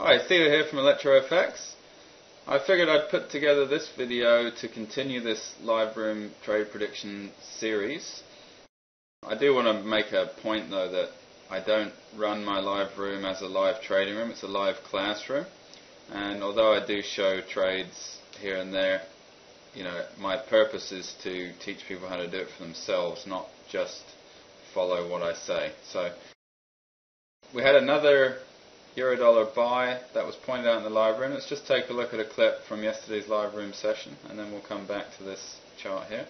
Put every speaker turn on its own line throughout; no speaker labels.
Hi, Theo here from EFX. I figured I'd put together this video to continue this live room trade prediction series. I do want to make a point though that I don't run my live room as a live trading room, it's a live classroom. And although I do show trades here and there, my purpose is to teach people how to do it for themselves, not just follow what I say. So we had another Euro-dollar buy that was pointed out in the live room. Let's just take a look at a clip from yesterday's live room session and then we'll come back to this chart here.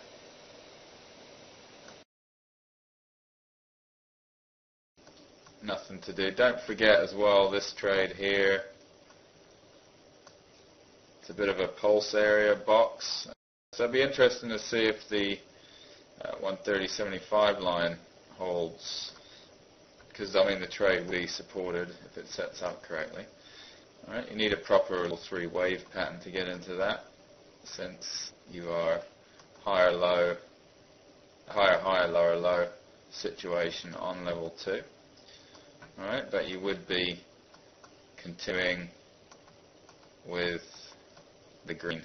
Nothing to do. Don't forget as well this trade here. It's a bit of a pulse area box. So it'd be interesting to see if the 130.75 line holds, because the trade will be supported if it sets up correctly. Alright, you need a proper level 3 wave pattern to get into that, since you are higher low, higher lower low situation on level 2. Alright, but you would be continuing with the green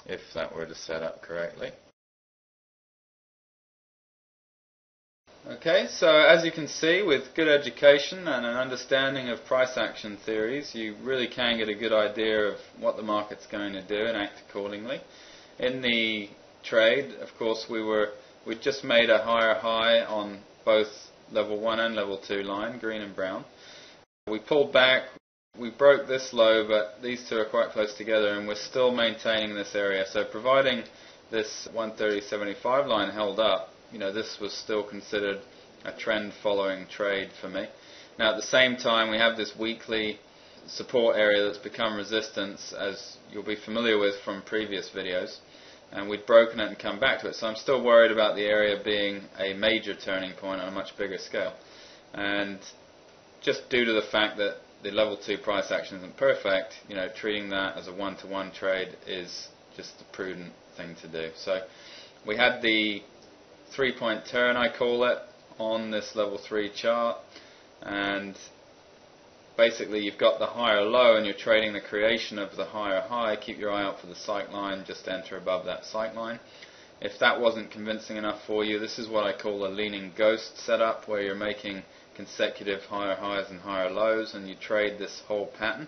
if that were to set up correctly. Okay, so as you can see, with good education and an understanding of price action theories, you really can get a good idea of what the market's going to do and act accordingly. In the trade, of course, we just made a higher high on both level 1 and level 2 line, green and brown. We pulled back, we broke this low, but these two are quite close together and we're still maintaining this area. So providing this 130.75 line held up, this was still considered a trend following trade for me. Now at the same time we have this weekly support area that's become resistance, as you'll be familiar with from previous videos, and we've broken it and come back to it. So I'm still worried about the area being a major turning point on a much bigger scale. And just due to the fact that the level 2 price action isn't perfect, treating that as a one-to-one trade is just the prudent thing to do. So we had the 3-point turn, I call it, on this level 3 chart, and basically you've got the higher low and you're trading the creation of the higher high. Keep your eye out for the sight line, just enter above that sight line. If that wasn't convincing enough for you, this is what I call a leaning ghost setup, where you're making consecutive higher highs and higher lows and you trade this whole pattern,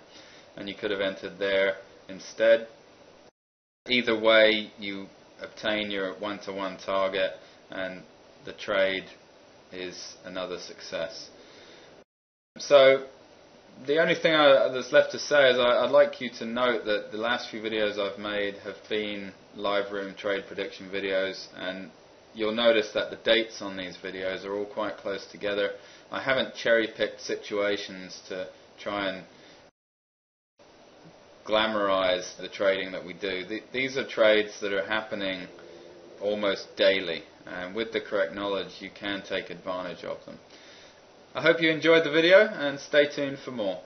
and you could have entered there instead. Either way, you obtain your one-to-one target and the trade is another success. So the only thing that's left to say is I'd like you to note that the last few videos I've made have been live room trade prediction videos, and you'll notice that the dates on these videos are all quite close together. I haven't cherry-picked situations to try and glamorize the trading that we do. These are trades that are happening almost daily, and with the correct knowledge you can take advantage of them. I hope you enjoyed the video and stay tuned for more.